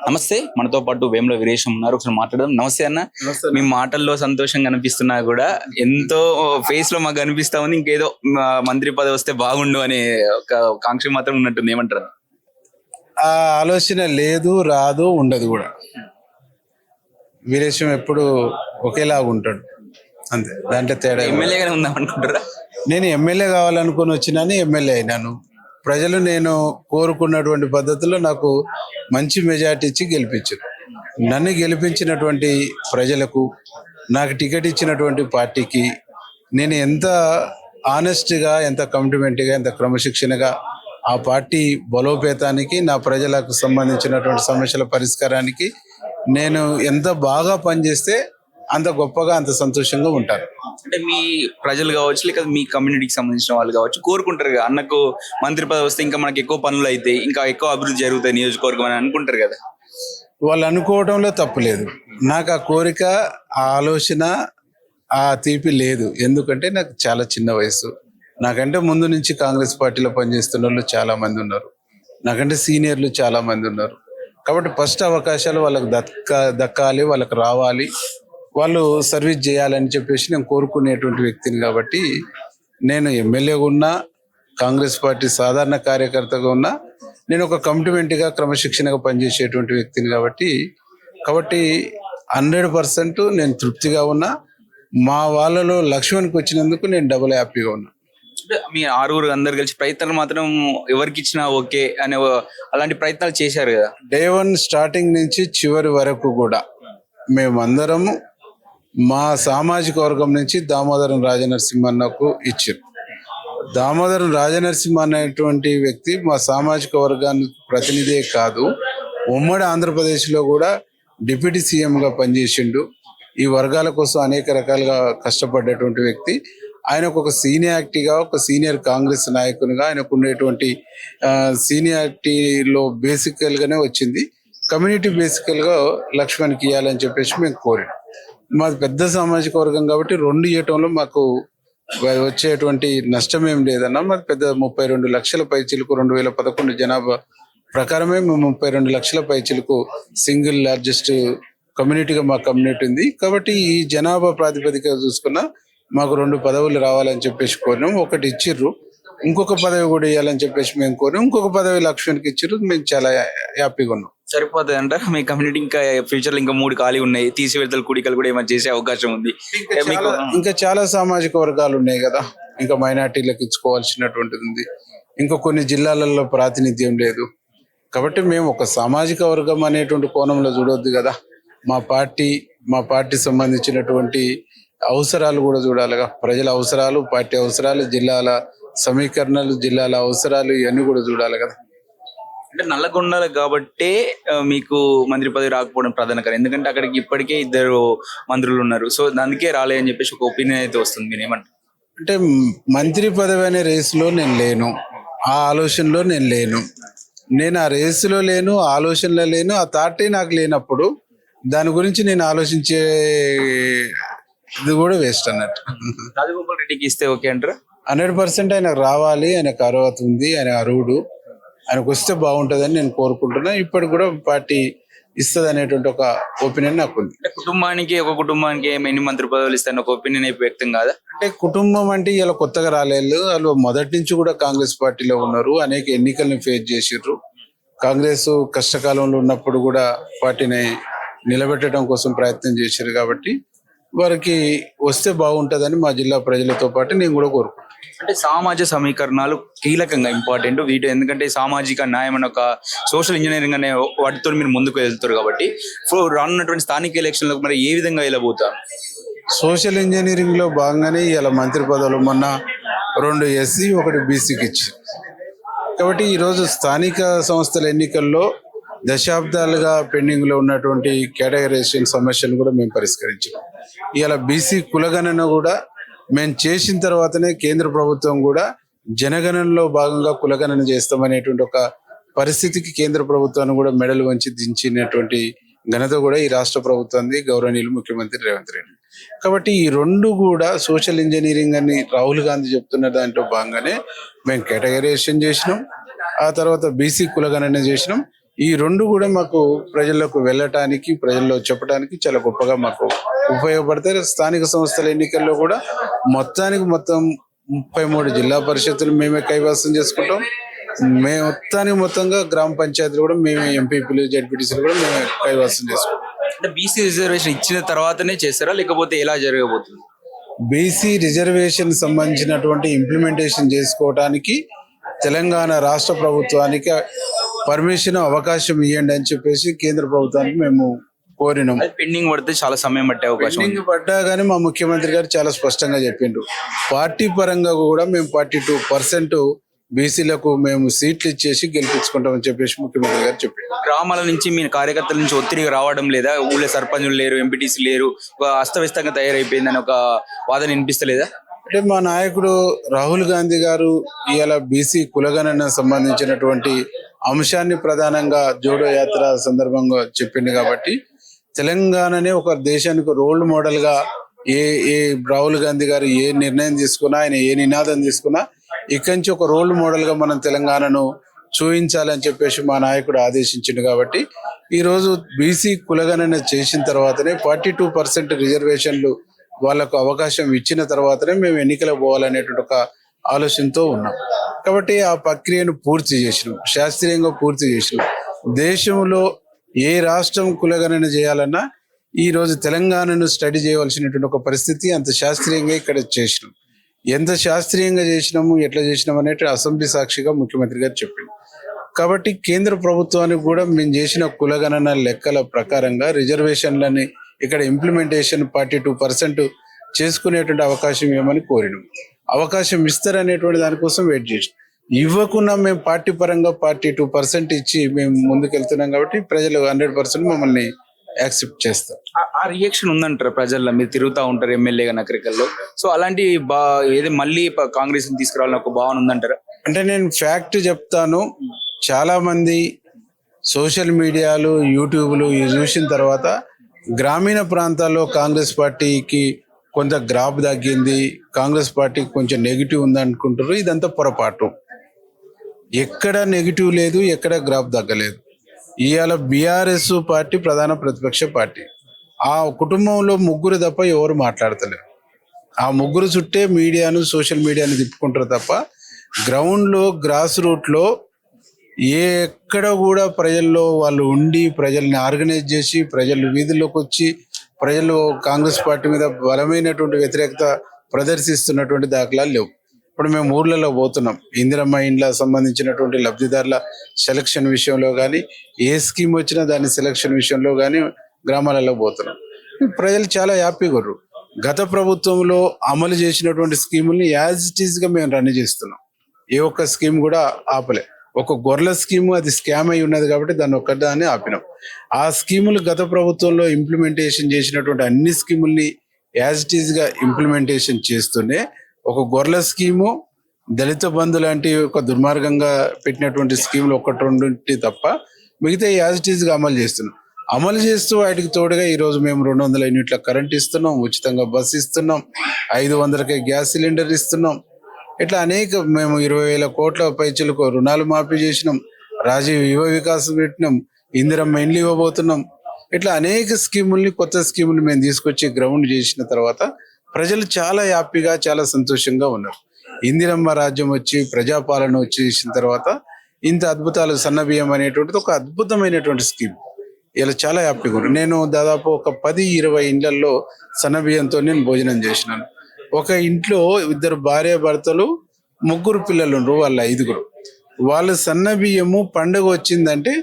నమస్తే. మనతో పాటు వేముల వీరేశం ఉన్నారు. ఒకసారి మాట్లాడదాం. నమస్తే అన్న. మీ మాటల్లో సంతోషం కనిపిస్తున్నా కూడా ఎంతో ఫేస్ లో మాకు కనిపిస్తా ఉంది. ఇంకేదో మంత్రి పదవి వస్తే బాగుండు అనే ఒక కాంక్ష మాత్రం ఉన్నట్టుంది. ఏమంటారు? ఆ ఆలోచన లేదు, రాదు, ఉండదు కూడా. వీరేశం ఎప్పుడు ఒకేలాగా ఉంటాడు, అంతే. దాంట్లో తేడా ఎమ్మెల్యేగానే ఉందాం అనుకుంటారా? నేను ఎమ్మెల్యే కావాలనుకుని వచ్చినాను, ఎమ్మెల్యే అయినాను. ప్రజలు నేను కోరుకున్నటువంటి పద్ధతిలో నాకు మంచి మెజార్టీ ఇచ్చి గెలిపించారు. నన్ను గెలిపించినటువంటి ప్రజలకు, నాకు టికెట్ ఇచ్చినటువంటి పార్టీకి నేను ఎంత ఆనెస్ట్గా, ఎంత కమిట్మెంట్గా, ఎంత క్రమశిక్షణగా ఆ పార్టీ బలోపేతానికి, నా ప్రజలకు సంబంధించినటువంటి సమస్యల పరిష్కారానికి నేను ఎంత బాగా పనిచేస్తే అంత గొప్పగా, అంత సంతోషంగా ఉంటారు. అంటే మీ ప్రజలు కావచ్చు, లేక మీ కమ్యూనిటీకి సంబంధించిన వాళ్ళు కావచ్చు, కోరుకుంటారు కదా అన్నకు మంత్రి పదవి వస్తే ఇంకా మనకి ఎక్కువ పనులు అయితే, ఇంకా ఎక్కువ అభివృద్ధి జరుగుతాయి నియోజకవర్గం అని అనుకుంటారు కదా. వాళ్ళు అనుకోవడంలో తప్పు లేదు. నాకు ఆ కోరిక, ఆ ఆలోచన, ఆ తీపి లేదు. ఎందుకంటే నాకు చాలా చిన్న వయసు. నాకంటే ముందు నుంచి కాంగ్రెస్ పార్టీలో పనిచేస్తున్న వాళ్ళు చాలా మంది ఉన్నారు. నాకంటే సీనియర్లు చాలా మంది ఉన్నారు. కాబట్టి ఫస్ట్ అవకాశాలు వాళ్ళకి దక్కాలి, వాళ్ళకి రావాలి, వాళ్ళు సర్వీస్ చేయాలని చెప్పేసి నేను కోరుకునేటువంటి వ్యక్తిని. కాబట్టి నేను ఎమ్మెల్యేగా ఉన్నా, కాంగ్రెస్ పార్టీ సాధారణ కార్యకర్తగా ఉన్నా, నేను ఒక కమిట్మెంట్గా, క్రమశిక్షణగా పనిచేసేటువంటి వ్యక్తిని. కాబట్టి 100% నేను తృప్తిగా ఉన్నా. మా వాళ్ళలో లక్ష్మణ్కి వచ్చినందుకు నేను డబుల్ హ్యాపీగా ఉన్నా. అంటే మీ ఆరుగురు అందరు కలిసి ప్రయత్నాలు మాత్రం ఎవరికి ఇచ్చినా ఓకే అనే అలాంటి ప్రయత్నాలు చేశారు కదా. డే 1 స్టార్టింగ్ నుంచి చివరి వరకు కూడా మేమందరము మా సామాజిక వర్గం నుంచి దామోదరం రాజనరసింహన్నకు ఇచ్చారు. దామోదరం రాజనరసింహ అనేటువంటి వ్యక్తి మా సామాజిక వర్గానికి ప్రతినిధే కాదు, ఉమ్మడి ఆంధ్రప్రదేశ్లో కూడా డిప్యూటీ సీఎంగా పనిచేసిండు. ఈ వర్గాల కోసం అనేక రకాలుగా కష్టపడ్డటువంటి వ్యక్తి. ఆయనకు ఒక సీనియారిటీగా, ఒక సీనియర్ కాంగ్రెస్ నాయకునిగా ఆయనకు ఉండేటువంటి సీనియారిటీలో బేసికల్గానే వచ్చింది. కమ్యూనిటీ బేసికల్గా లక్ష్మణ్కి ఇవ్వాలని చెప్పేసి మేము కోరాం. మాది పెద్ద సామాజిక వర్గం కాబట్టి 2 ఇవ్వటంలో మాకు వచ్చేటువంటి నష్టం ఏం లేదన్నా. మాది పెద్ద 32 లక్షల పైచిలుకు, 2011 జనాభా ప్రకారమే మేము 32 లక్షల పైచిలుకు సింగిల్ లార్జెస్ట్ కమ్యూనిటీగా మా కమ్యూనిటీ ఉంది. కాబట్టి ఈ జనాభా ప్రాతిపదిక చూసుకున్నా మాకు 2 పదవులు రావాలని చెప్పేసి కోరినాం. ఒకటి ఇచ్చిర్రు, ఇంకొక పదవి కూడా ఇవ్వాలని చెప్పేసి మేము కోరినాం. ఇంకొక పదవి లక్ష్మణ్కి ఇచ్చిర్రు. మేము చాలా హ్యాపీగా ఉన్నాం. సరిపోతుంది అంటారు మీ కమ్యూనిటీ? ఇంకా ఫ్యూచర్ లో ఇంకా 3 ఖాళీ ఉన్నాయి, తీసివేతలు కూడికలు కూడా ఏమైనా చేసే అవకాశం ఉంది. ఇంకా చాలా సామాజిక వర్గాలు ఉన్నాయి కదా, ఇంకా మైనార్టీలకు ఇచ్చుకోవాల్సినటువంటిది ఉంది. ఇంకా కొన్ని జిల్లాలలో ప్రాతినిధ్యం లేదు. కాబట్టి మేము ఒక సామాజిక వర్గం అనేటువంటి కోణంలో చూడొద్దు కదా. మా పార్టీ సంబంధించినటువంటి అవసరాలు కూడా చూడాలిగా. ప్రజల అవసరాలు, పార్టీ అవసరాలు, జిల్లాల సమీకరణలు, జిల్లాల అవసరాలు, ఇవన్నీ కూడా చూడాలి కదా. అంటే నల్లగొండలు కాబట్టి మీకు మంత్రి పదవి రాకపోవడం ప్రధాన కారణం. ఎందుకంటే అక్కడికి ఇప్పటికే 2 మంత్రులు ఉన్నారు. సో దానికే రాలే అని చెప్పేసి ఒక ఒపీనియన్ అయితే వస్తుంది. మీరు ఏమంటారు? అంటే మంత్రి పదవి అనే రేసులో నేను లేను, ఆ ఆలోచనలో నేను లేను. నేను ఆ రేసులో లేను, ఆలోచనలో లేను. ఆ థాటే నాకు లేనప్పుడు దాని గురించి నేను ఆలోచించే ఇది కూడా వేస్ట్ అన్నట్టు. రాజగోపాల్ రెడ్డికి ఇస్తే ఓకే అంటారా? 100% ఆయనకు రావాలి. ఆయనకు అర్హత ఉంది, ఆయన అర్హుడు. ఆయనకు వస్తే బాగుంటుందని నేను కోరుకుంటున్నా. ఇప్పటికి కూడా పార్టీ ఇస్తుంది అనేటువంటి ఒక ఒపీనియన్ నాకు ఉంది. ఒక కుటుంబానికి ఎన్ని మంత్రి పదవులు ఇస్తారని ఒక ఒపీనియన్ అయిపోయి వ్యక్తం కాదా? అంటే కుటుంబం అంటే ఇలా కొత్తగా రాలేదు. వాళ్ళు మొదటి నుంచి కూడా కాంగ్రెస్ పార్టీలో ఉన్నారు. అనేక ఎన్నికలను ఫేస్ చేసిర్రు. కాంగ్రెస్ కష్టకాలంలో ఉన్నప్పుడు కూడా పార్టీని నిలబెట్టడం కోసం ప్రయత్నం చేశారు. కాబట్టి వారికి వస్తే బాగుంటుందని మా జిల్లా ప్రజలతో పాటు నేను కూడా కోరుకుంటున్నాను. అంటే సామాజిక సమీకరణాలు కీలకంగా ఇంపార్టెంట్ వీటి. ఎందుకంటే సామాజిక న్యాయం అనే ఒక సోషల్ ఇంజనీరింగ్ అనే వాటితో మీరు ముందుకు వెళ్తారు. కాబట్టి రానున్నటువంటి స్థానిక ఎలక్షన్లకు మరి ఏ విధంగా వెళ్ళబోతారు? సోషల్ ఇంజనీరింగ్ లో భాగంగానే ఇలా మంత్రి పదవులు మొన్న 2 ఎస్సీ, 1 బీసీకి ఇచ్చారు. కాబట్టి ఈరోజు స్థానిక సంస్థల ఎన్నికల్లో దశాబ్దాలుగా పెండింగ్ లో ఉన్నటువంటి కేటగరైజేషన్ సమస్యలు కూడా మేము పరిష్కరించాం. ఇలా బీసీ కులగణన కూడా మేము చేసిన తర్వాతనే కేంద్ర ప్రభుత్వం కూడా జనగణనలో భాగంగా కులగణన చేస్తామనేటువంటి ఒక పరిస్థితికి కేంద్ర ప్రభుత్వాన్ని కూడా మెడలు వంచి దించినటువంటి ఘనత కూడా ఈ రాష్ట్ర ప్రభుత్వాన్ని, గౌరవనీయులు ముఖ్యమంత్రి రేవంత్ రెడ్డి. కాబట్టి ఈ 2 కూడా సోషల్ ఇంజనీరింగ్ అని రాహుల్ గాంధీ చెప్తున్న దాంట్లో భాగంగానే మేము కేటగరైజేషన్ చేసినాం. ఆ తర్వాత బీసీ కులగణన చేసినాం. ఈ రెండు కూడా మాకు ప్రజలకు వెళ్ళటానికి, ప్రజల్లో చెప్పడానికి చాలా గొప్పగా మాకు ఉపయోగపడతాయి. స్థానిక సంస్థల ఎన్నికల్లో కూడా మొత్తం 33 జిల్లా పరిషత్తులు మేమే కైవసం చేసుకుంటాం. మొత్తంగా గ్రామ పంచాయతీలు కూడా మేమే, ఎంపీపీలు, జడ్పీటీసీలు కూడా మేమే కైవసం చేసుకుంటాం. అంటే బీసీ రిజర్వేషన్ ఇచ్చిన తర్వాతనే చేస్తారా, లేకపోతే ఎలా జరగబోతుంది? బీసీ రిజర్వేషన్ సంబంధించినటువంటి ఇంప్లిమెంటేషన్ చేసుకోవడానికి తెలంగాణ రాష్ట్ర ప్రభుత్వానికి పర్మిషన్, అవకాశం ఇవ్వండి అని చెప్పేసి కేంద్ర ప్రభుత్వానికి మేము కోరినాం. అది పెండింగ్ పడితే చాలా సమయం పట్టే అవకాశం ఉంది. పెండింగ్ పడ్డా కానీ మా ముఖ్యమంత్రి గారు చాలా స్పష్టంగా చెప్పిండ్రు. పార్టీ పరంగా కూడా మేము 42% బీసీలకు మేము సీట్లు ఇచ్చేసి గెలిపించుకుంటామని చెప్పేసి ముఖ్యమంత్రి గారు చెప్పిండ్రు. గ్రామాల నుంచి మీ కార్యకర్తల నుంచి ఒత్తిడి రావడం లేదా? ఊళ్ళో సర్పంచులు లేరు, ఎంపీటీసీ లేరు, ఒక అస్తవ్యస్తంగా తయారైపోయిందని ఒక వాదన వినిపిస్తలేదా? అంటే మా నాయకుడు రాహుల్ గాంధీ గారు ఇవాళ బీసీ కులగణన సంబంధించినటువంటి అంశాన్ని ప్రధానంగా జోడో యాత్ర సందర్భంగా చెప్పింది కాబట్టి తెలంగాణనే ఒక దేశానికి రోల్ మోడల్ గా ఏ రాహుల్ గాంధీ గారు ఏ నిర్ణయం తీసుకున్నా, ఆయన ఏ నినాదం తీసుకున్నా ఇక్కడి నుంచి ఒక రోల్ మోడల్ గా మనం తెలంగాణను చూపించాలని చెప్పేసి మా నాయకుడు ఆదేశించింది. కాబట్టి ఈరోజు బీసీ కులగణన చేసిన తర్వాతనే 42% రిజర్వేషన్లు వాళ్ళకు అవకాశం ఇచ్చిన తర్వాతనే మేము ఎన్నికలకు పోవాలనేటువంటి ఒక ఆలోచనతో ఉన్నాం. కాబట్టి ఆ ప్రక్రియను పూర్తి చేసినాం, శాస్త్రీయంగా పూర్తి చేసినాం. దేశంలో ఏ రాష్ట్రం కులగణన చేయాలన్నా ఈ రోజు తెలంగాణను స్టడీ చేయవలసినటువంటి ఒక పరిస్థితి. అంత శాస్త్రీయంగా ఇక్కడ చేసినాం. ఎంత శాస్త్రీయంగా చేసినాము, ఎట్లా చేసినాం అనేది అసెంబ్లీ సాక్షిగా ముఖ్యమంత్రి గారు చెప్పింది. కాబట్టి కేంద్ర ప్రభుత్వానికి కూడా మేము చేసిన కులగణన లెక్కల ప్రకారంగా రిజర్వేషన్లని ఇక్కడ ఇంప్లిమెంటేషన్ 42% చేసుకునేటువంటి అవకాశం ఏమని కోరినాం. అవకాశం ఇస్తారనేటువంటి దానికోసం వెయిట్ చేసినాం. ఇవ్వకుండా మేము పార్టీ పరంగా 42% ఇచ్చి మేము ముందుకెళ్తున్నాం కాబట్టి ప్రజలు 100% మమ్మల్ని యాక్సెప్ట్ చేస్తారు. ఆ రియాక్షన్ ఉందంటారు ప్రజల్లో? మీరు తిరుగుతూ ఉంటారు ఎమ్మెల్యేగా నగరికల్లో, సో అలాంటి ఏదో మళ్ళీ కాంగ్రెస్ తీసుకురావాలని ఒక భావన ఉందంటారా? అంటే నేను ఫ్యాక్ట్ చెప్తాను. చాలా మంది సోషల్ మీడియాలు, యూట్యూబ్లు చూసిన తర్వాత గ్రామీణ ప్రాంతాల్లో కాంగ్రెస్ పార్టీకి కొంత గ్రాఫ్ తగ్గింది, కాంగ్రెస్ పార్టీకి కొంచెం నెగిటివ్ ఉంది అనుకుంటారు. ఇదంతా పొరపాటు. ఎక్కడ నెగిటివ్ లేదు, ఎక్కడ గ్రాఫ్ తగ్గలేదు. ఇవాళ బీఆర్ఎస్ పార్టీ ప్రధాన ప్రతిపక్ష పార్టీ. ఆ కుటుంబంలో ముగ్గురు తప్ప ఎవరు మాట్లాడతలేరు. ఆ ముగ్గురు చుట్టే మీడియాను, సోషల్ మీడియాను తిప్పుకుంటారు తప్ప గ్రౌండ్లో, గ్రాస్ రూట్లో ఎక్కడ కూడా ప్రజల్లో వాళ్ళు ఉండి ప్రజల్ని ఆర్గనైజ్ చేసి ప్రజలు వీధుల్లోకి వచ్చి ప్రజలు కాంగ్రెస్ పార్టీ మీద బలమైనటువంటి వ్యతిరేకత ప్రదర్శిస్తున్నటువంటి దాఖలాలు లేవు. ఇప్పుడు మేము ఊర్లలో పోతున్నాం. ఇందిరమ్మ ఇండ్ల సంబంధించినటువంటి లబ్ధిదారుల సెలక్షన్ విషయంలో కానీ, ఏ స్కీమ్ వచ్చినా దాని సెలక్షన్ విషయంలో కానీ గ్రామాలలో పోతున్నాం. ప్రజలు చాలా హ్యాపీగా ఉన్నారు. గత ప్రభుత్వంలో అమలు చేసినటువంటి స్కీముల్ని యాజ్ ఇట్ ఈస్గా మేము రన్ చేస్తున్నాం. ఏ ఒక్క స్కీమ్ కూడా ఆపలే. ఒక గొర్రెల స్కీము అది స్కామ్ అయి ఉన్నది కాబట్టి దాన్ని ఒక్కదాన్ని ఆపినాం. ఆ స్కీములు గత ప్రభుత్వంలో ఇంప్లిమెంటేషన్ చేసినటువంటి అన్ని స్కీముల్ని యాజ్ ఇట్ ఈస్గా ఇంప్లిమెంటేషన్ చేస్తూనే ఒక గొర్రెల స్కీము, దళిత బంధు లాంటి ఒక దుర్మార్గంగా పెట్టినటువంటి స్కీములు 1-2 తప్ప మిగతా యాజ్ ఇట్ ఈస్గా అమలు చేస్తున్నాం. అమలు చేస్తూ వాటికి తోడుగా ఈరోజు మేము 200 యూనిట్ల కరెంట్ ఇస్తున్నాం, ఉచితంగా బస్సు ఇస్తున్నాం, 500కే గ్యాస్ సిలిండర్ ఇస్తున్నాం. ఇట్లా అనేక మేము 20,000 కోట్ల పైచలకు రుణాలు మాఫీ చేసినాం, రాజీవ్ యువ వికాసం పెట్టినాం, ఇందిరమ్మ ఇండ్లు ఇవ్వబోతున్నాం. ఇట్లా అనేక స్కీముల్ని, కొత్త స్కీములు మేము తీసుకొచ్చి గ్రౌండ్ చేసిన తర్వాత ప్రజలు చాలా హ్యాపీగా, చాలా సంతోషంగా ఉన్నారు. ఇందిరమ్మ రాజ్యం వచ్చి ప్రజాపాలన వచ్చేసిన తర్వాత ఇంత అద్భుతాలు, సన్నబియ్యం అనేటువంటిది ఒక అద్భుతమైనటువంటి స్కీమ్. ఇలా చాలా హ్యాపీగా ఉన్నారు. నేను దాదాపు ఒక 10-20 ఇండ్లలో సన్నబియ్యంతో నేను భోజనం చేసినాను. ఒక ఇంట్లో 2 భార్యాభర్తలు, 3 పిల్లలు ఉన్నారు, వాళ్ళ 5గురు. వాళ్ళు సన్నబియ్యము పండుగ వచ్చిందంటే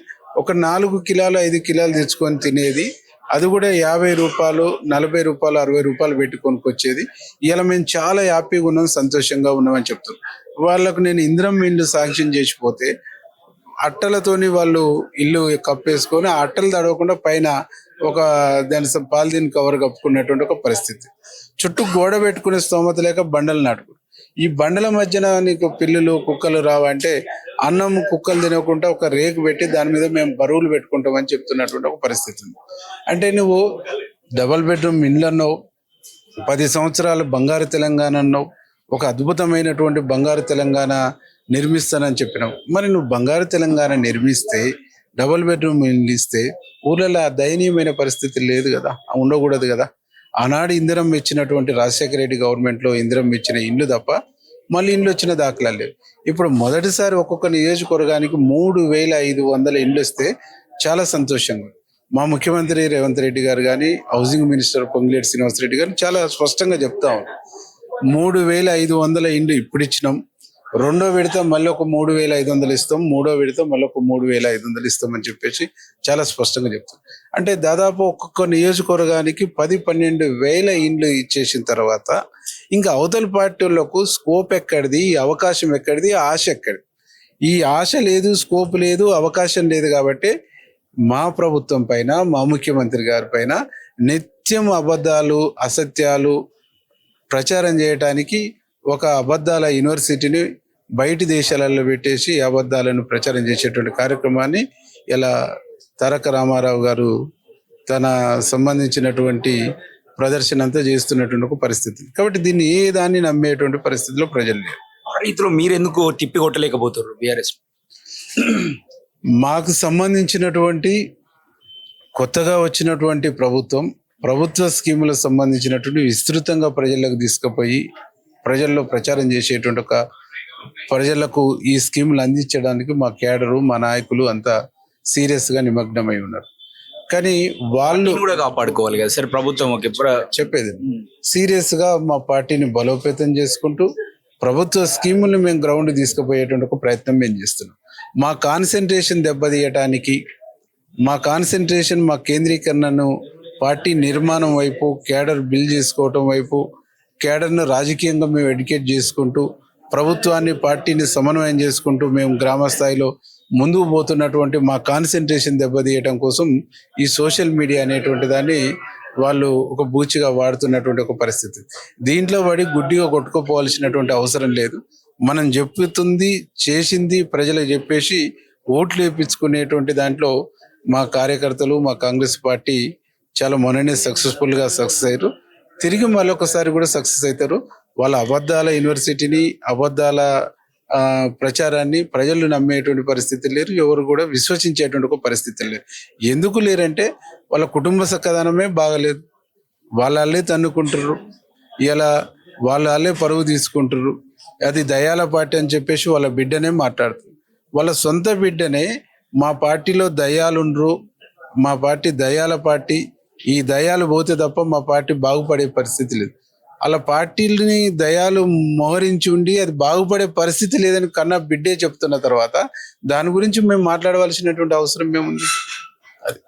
ఒక 4 కిలోలు 5 కిలోలు తెచ్చుకొని తినేది. అది కూడా 50 రూపాయలు, 40 రూపాయలు, 60 రూపాయలు పెట్టుకొని వచ్చేది. ఇలా మేము చాలా హ్యాపీగా ఉన్నాం, సంతోషంగా ఉన్నామని చెప్తున్నాం. వాళ్ళకు నేను ఇందిరమ్మ ఇల్లు శాంక్షన్ చేసిపోతే అట్టలతోని వాళ్ళు ఇల్లు కప్పేసుకొని ఆ అట్టలు తడవకుండా పైన ఒక దాని పాలిథిన్ కవర్ కప్పుకున్నటువంటి ఒక పరిస్థితి. చుట్టూ గోడ పెట్టుకునే స్తోమత లేక బండలు నాటుకు. ఈ బండల మధ్యన నీకు పిల్లులు, కుక్కలు రావంటే అన్నం కుక్కలు తినకుండా ఒక రేకు పెట్టి దాని మీద మేము బరువులు పెట్టుకుంటామని చెప్తున్నటువంటి ఒక పరిస్థితి ఉంది. అంటే నువ్వు డబల్ బెడ్రూమ్ ఇండ్లు అన్నావు, 10 సంవత్సరాలు బంగారు తెలంగాణ అన్నావు, ఒక అద్భుతమైనటువంటి బంగారు తెలంగాణ నిర్మిస్తానని చెప్పినావు. మరి నువ్వు బంగారు తెలంగాణ నిర్మిస్తే డబుల్ బెడ్రూమ్ ఇల్లు ఇస్తే ఊళ్ళలో ఆ దయనీయమైన పరిస్థితి లేదు కదా, ఉండకూడదు కదా. ఆనాడు ఇందిరం ఇచ్చినటువంటి రాజశేఖర రెడ్డి గవర్నమెంట్లో ఇందిరం ఇచ్చిన ఇండ్లు తప్ప మళ్ళీ ఇండ్లు వచ్చిన దాఖలా లేవు. ఇప్పుడు మొదటిసారి ఒక్కొక్క నియోజకవర్గానికి 3,500 ఇండ్లు వస్తే చాలా సంతోషంగా ఉంది. మా ముఖ్యమంత్రి రేవంత్ రెడ్డి గారు కానీ, హౌసింగ్ మినిస్టర్ పొంగులేటి శ్రీనివాసరెడ్డి గారు చాలా స్పష్టంగా చెప్తా ఉన్నారు. 3,500 ఇండ్లు ఇప్పుడు ఇచ్చినాం, రెండో విడత మళ్ళీ ఒక 3,500 ఇస్తాం, మూడో విడత మళ్ళీ ఒక 3,500 ఇస్తామని చెప్పేసి చాలా స్పష్టంగా చెప్తాం. అంటే దాదాపు ఒక్కొక్క నియోజకవర్గానికి 10-12 వేల ఇండ్లు ఇచ్చేసిన తర్వాత ఇంకా అవతల పార్టీలకు స్కోప్ ఎక్కడిది, అవకాశం ఎక్కడిది, ఆశ ఎక్కడిది? ఈ ఆశ లేదు, స్కోప్ లేదు, అవకాశం లేదు. కాబట్టి మా ప్రభుత్వం పైన, మా ముఖ్యమంత్రి గారి పైన నిత్యం అబద్ధాలు, అసత్యాలు ప్రచారం చేయడానికి ఒక అబద్ధాల యూనివర్సిటీని బయటి దేశాలలో పెట్టేసి అబద్ధాలను ప్రచారం చేసేటువంటి కార్యక్రమాన్ని ఇలా తారక రామారావు గారు తన సంబంధించినటువంటి ప్రదర్శన అంతా చేస్తున్నటువంటి ఒక పరిస్థితి. కాబట్టి దీన్ని ఏ దాన్ని నమ్మేటువంటి పరిస్థితిలో ప్రజలు లేరు. రైతులు మీరెందుకు తిప్పి కొట్టలేకపోతారు బీఆర్ఎస్? మాకు సంబంధించినటువంటి కొత్తగా వచ్చినటువంటి ప్రభుత్వ స్కీములకు సంబంధించినటువంటి విస్తృతంగా ప్రజలకు తీసుకుపోయి ప్రజల్లో ప్రచారం చేసేటువంటి ఒక ప్రజలకు ఈ స్కీములు అందించడానికి మా కేడరు, మా నాయకులు అంతా సీరియస్గా నిమగ్నమై ఉన్నారు. కానీ వాళ్ళు కూడా కాపాడుకోవాలి కదా సార్ ప్రభుత్వం. చెప్పేది సీరియస్గా మా పార్టీని బలోపేతం చేసుకుంటూ ప్రభుత్వ స్కీములను మేము గ్రౌండ్ తీసుకుపోయేటువంటి ఒక ప్రయత్నం మేము చేస్తున్నాం. మా కాన్సన్ట్రేషన్ దెబ్బతీయటానికి, మా కాన్సన్ట్రేషన్, మా కేంద్రీకరణను పార్టీ నిర్మాణం వైపు, కేడర్ బిల్డ్ చేసుకోవటం వైపు, కేడర్ను రాజకీయంగా మేము ఎడ్యుకేట్ చేసుకుంటూ ప్రభుత్వాన్ని, పార్టీని సమన్వయం చేసుకుంటూ మేము గ్రామ స్థాయిలో ముందుకు పోతున్నటువంటి మా కాన్సన్ట్రేషన్ దెబ్బతీయటం కోసం ఈ సోషల్ మీడియా అనేటువంటి దాన్ని వాళ్ళు ఒక బూచిగా వాడుతున్నటువంటి ఒక పరిస్థితి. దీంట్లో పడి గుడ్డిగా కొట్టుకోపోవాల్సినటువంటి అవసరం లేదు. మనం చెప్తుంది, చేసింది ప్రజలకు చెప్పేసి ఓట్లు వేయించుకునేటువంటి దాంట్లో మా కార్యకర్తలు, మా కాంగ్రెస్ పార్టీ చాలా మొన్ననే సక్సెస్ఫుల్గా సక్సెస్ అయ్యారు. తిరిగి మళ్ళొకసారి కూడా సక్సెస్ అవుతారు. వాళ్ళ అబద్ధాల యూనివర్సిటీని, అబద్ధాల ప్రచారాన్ని ప్రజలు నమ్మేటువంటి పరిస్థితి లేరు, ఎవరు కూడా విశ్వసించేటువంటి ఒక పరిస్థితి లేరు. ఎందుకు లేరంటే వాళ్ళ కుటుంబ సక్కదనమే బాగలేదు. వాళ్ళే తన్నుకుంటారు, ఇలా వాళ్ళే పరువు తీసుకుంటారు. అది దయాల పార్టీ అని చెప్పేసి వాళ్ళ బిడ్డనే మాట్లాడుతుంది. వాళ్ళ సొంత బిడ్డనే మా పార్టీలో దయాలుండ్రు, మా పార్టీ దయాల పార్టీ, ఈ దయాలు పోతే తప్ప మా పార్టీ బాగుపడే పరిస్థితి లేదు. అలా పార్టీలని దయాలు మోహరించి ఉండి అది బాగుపడే పరిస్థితి లేదని కన్నా బిడ్డే చెప్తున్న తర్వాత దాని గురించి మేము మాట్లాడవలసినటువంటి అవసరం మేముంది. అది